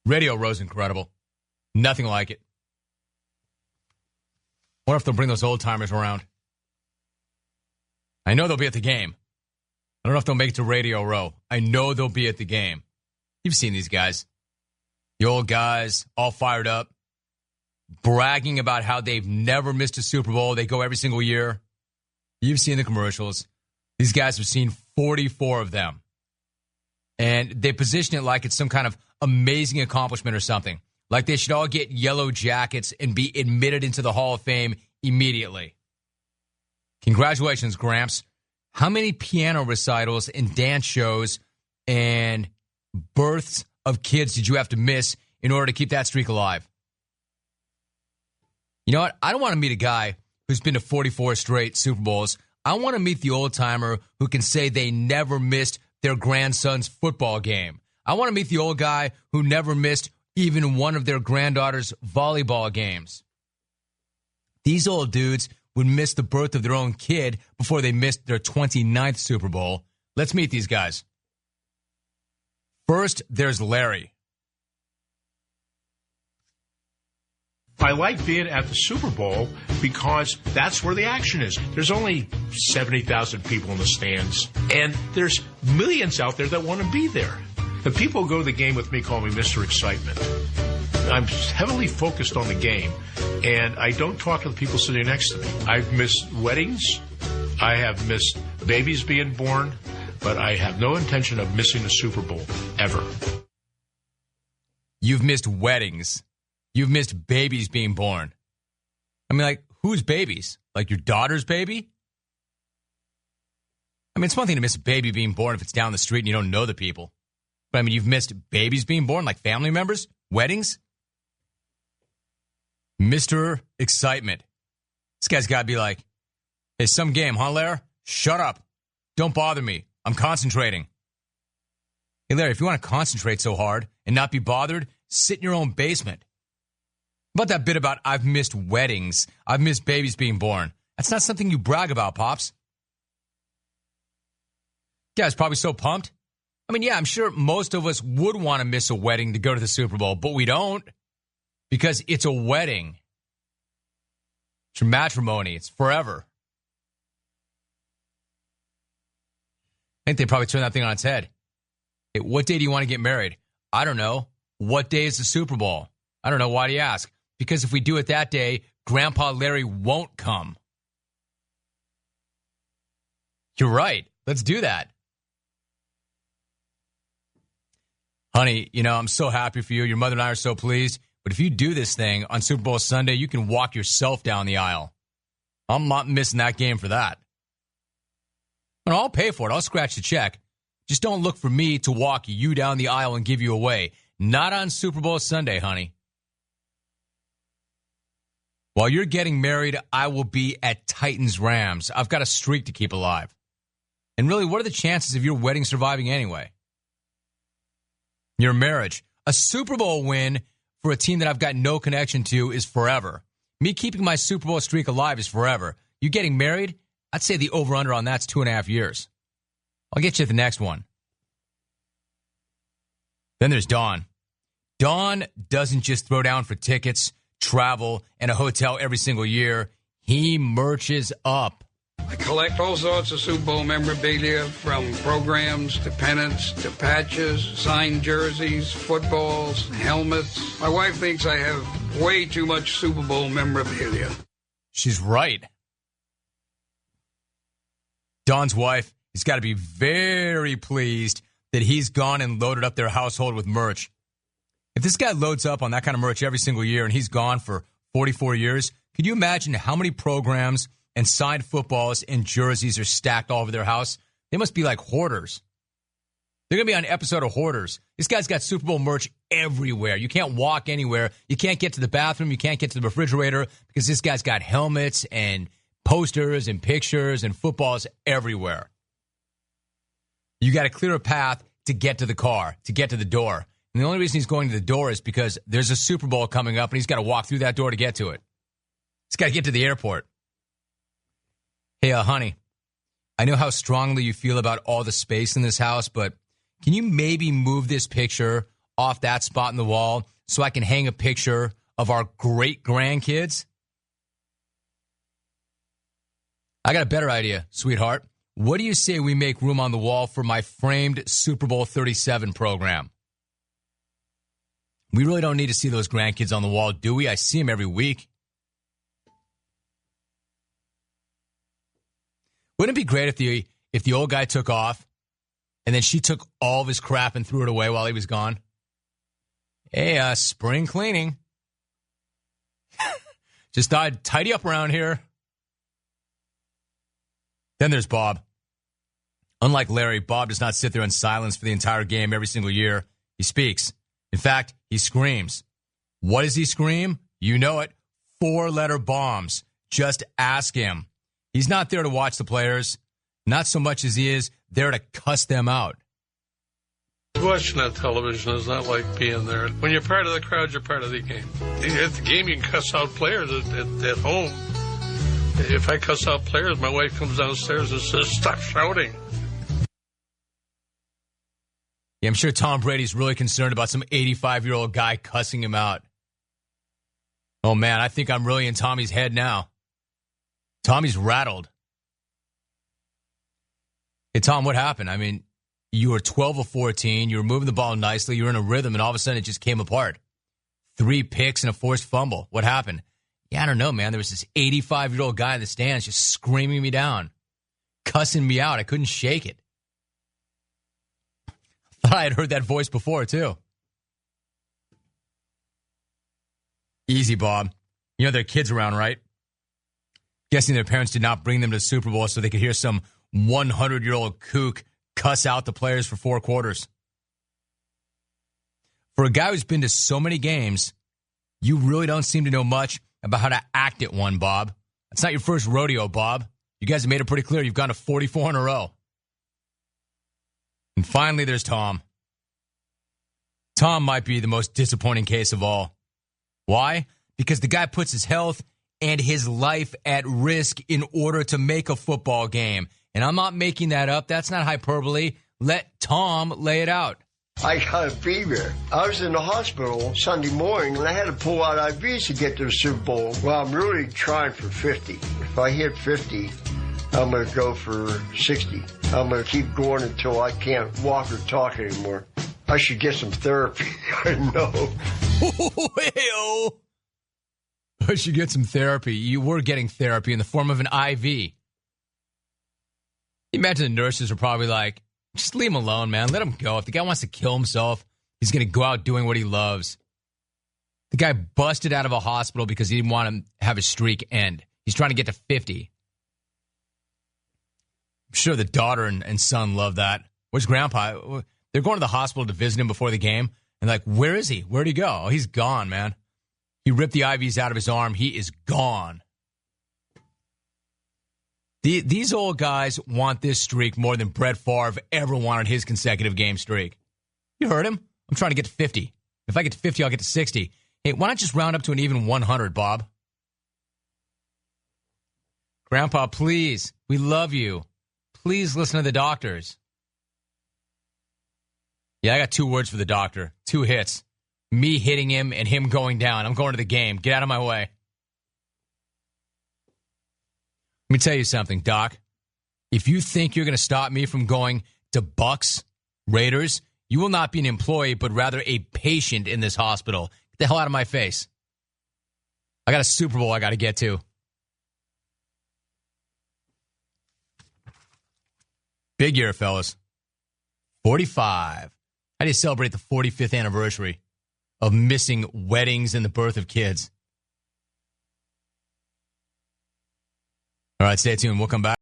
Radio Row's incredible. Nothing like it. Wonder if they'll bring those old-timers around. I know they'll be at the game. I don't know if they'll make it to Radio Row. I know they'll be at the game. You've seen these guys. The old guys, all fired up, bragging about how they've never missed a Super Bowl. They go every single year. You've seen the commercials. These guys have seen 44 of them. And they position it like it's some kind of amazing accomplishment or something. Like they should all get yellow jackets and be admitted into the Hall of Fame immediately. Congratulations, Gramps. How many piano recitals and dance shows and births of kids did you have to miss in order to keep that streak alive? You know what? I don't want to meet a guy who's been to 44 straight Super Bowls. I want to meet the old-timer who can say they never missed their grandson's football game. I want to meet the old guy who never missed even one of their granddaughter's volleyball games. These old dudes would miss the birth of their own kid before they missed their 29th Super Bowl. Let's meet these guys. First, there's Larry. I like being at the Super Bowl because that's where the action is. There's only 70,000 people in the stands, and there's millions out there that want to be there. The people who go to the game with me call me Mr. Excitement. I'm heavily focused on the game, and I don't talk to the people sitting next to me. I've missed weddings. I have missed babies being born, but I have no intention of missing the Super Bowl, ever. You've missed weddings. You've missed babies being born. I mean, like, whose babies? Like your daughter's baby? I mean, it's one thing to miss a baby being born if it's down the street and you don't know the people. But, I mean, you've missed babies being born, like family members? Weddings? Mr. Excitement. This guy's got to be like, hey, some game, huh, Larry? Shut up. Don't bother me. I'm concentrating. Hey, Larry, if you want to concentrate so hard and not be bothered, sit in your own basement. About that bit about I've missed weddings, I've missed babies being born. That's not something you brag about, Pops. Guy's probably so pumped. I mean, yeah, I'm sure most of us would want to miss a wedding to go to the Super Bowl, but we don't because it's a wedding. It's your matrimony. It's forever. I think they probably turned that thing on its head. Hey, what day do you want to get married? I don't know. What day is the Super Bowl? I don't know. Why do you ask? Because if we do it that day, Grandpa Larry won't come. You're right. Let's do that. Honey, you know, I'm so happy for you. Your mother and I are so pleased. But if you do this thing on Super Bowl Sunday, you can walk yourself down the aisle. I'm not missing that game for that. And I'll pay for it. I'll scratch the check. Just don't look for me to walk you down the aisle and give you away. Not on Super Bowl Sunday, honey. While you're getting married, I will be at Titans-Rams. I've got a streak to keep alive. And really, what are the chances of your wedding surviving anyway? Your marriage. A Super Bowl win for a team that I've got no connection to is forever. Me keeping my Super Bowl streak alive is forever. You getting married? I'd say the over-under on that's 2.5 years. I'll get you the next one. Then there's Dawn. Dawn doesn't just throw down for tickets, travel, and a hotel every single year. He merches up. I collect all sorts of Super Bowl memorabilia, from programs to pennants to patches, signed jerseys, footballs, helmets. My wife thinks I have way too much Super Bowl memorabilia. She's right. Dawn's wife has got to be very pleased that he's gone and loaded up their household with merch. If this guy loads up on that kind of merch every single year and he's gone for 44 years, could you imagine how many programs and signed footballs and jerseys are stacked all over their house? They must be like hoarders. They're going to be on an episode of Hoarders. This guy's got Super Bowl merch everywhere. You can't walk anywhere. You can't get to the bathroom. You can't get to the refrigerator because this guy's got helmets and posters and pictures and footballs everywhere. You got to clear a path to get to the car, to get to the door. And the only reason he's going to the door is because there's a Super Bowl coming up and he's got to walk through that door to get to it. He's got to get to the airport. Hey, honey, I know how strongly you feel about all the space in this house, but can you maybe move this picture off that spot in the wall so I can hang a picture of our great grandkids? I got a better idea, sweetheart. What do you say we make room on the wall for my framed Super Bowl 37 program? We really don't need to see those grandkids on the wall, do we? I see them every week. Wouldn't it be great if the old guy took off and then she took all of his crap and threw it away while he was gone? Hey, spring cleaning. Just thought I'd tidy up around here. Then there's Bob. Unlike Larry, Bob does not sit there in silence for the entire game every single year. He speaks. In fact, he screams. What does he scream? You know it. 4-letter bombs. Just ask him. He's not there to watch the players, not so much as he is there to cuss them out. Watching that television is not like being there. When you're part of the crowd, you're part of the game. At the game, you can cuss out players at home. If I cuss out players, my wife comes downstairs and says, stop shouting. Yeah, I'm sure Tom Brady's really concerned about some 85-year-old guy cussing him out. Oh, man, I think I'm really in Tommy's head now. Tommy's rattled. Hey, Tom, what happened? I mean, you were 12 of 14. You were moving the ball nicely. You were in a rhythm, and all of a sudden it just came apart. 3 picks and a forced fumble. What happened? Yeah, I don't know, man. There was this 85-year-old guy in the stands just screaming me down, cussing me out. I couldn't shake it. Thought I had heard that voice before, too. Easy, Bob. You know there are kids around, right? Guessing their parents did not bring them to the Super Bowl so they could hear some 100-year-old kook cuss out the players for 4 quarters. For a guy who's been to so many games, you really don't seem to know much about how to act at one, Bob. That's not your first rodeo, Bob. You guys have made it pretty clear you've gone to 44 in a row. And finally, there's Tom. Tom might be the most disappointing case of all. Why? Because the guy puts his health and his life at risk in order to make a football game. And I'm not making that up. That's not hyperbole. Let Tom lay it out. I got a fever. I was in the hospital Sunday morning, and I had to pull out IVs to get to the Super Bowl. Well, I'm really trying for 50. If I hit 50, I'm going to go for 60. I'm going to keep going until I can't walk or talk anymore. I should get some therapy. I know. Well, I should get some therapy. You were getting therapy in the form of an IV. Imagine the nurses are probably like, just leave him alone, man. Let him go. If the guy wants to kill himself, he's going to go out doing what he loves. The guy busted out of a hospital because he didn't want him to have his streak end. He's trying to get to 50. I'm sure the daughter and son love that. Where's Grandpa? They're going to the hospital to visit him before the game. And like, where is he? Where'd he go? Oh, he's gone, man. He ripped the IVs out of his arm. He is gone. These old guys want this streak more than Brett Favre ever wanted his consecutive game streak. You heard him. I'm trying to get to 50. If I get to 50, I'll get to 60. Hey, why not just round up to an even 100, Bob? Grandpa, please. We love you. Please listen to the doctors. Yeah, I got 2 words for the doctor. 2 hits. Me hitting him and him going down. I'm going to the game. Get out of my way. Let me tell you something, Doc. If you think you're going to stop me from going to Bucks, Raiders, you will not be an employee, but rather a patient in this hospital. Get the hell out of my face. I got a Super Bowl I got to get to. Big year, fellas. 45. How do you celebrate the 45th anniversary of missing weddings and the birth of kids? All right, stay tuned. We'll come back.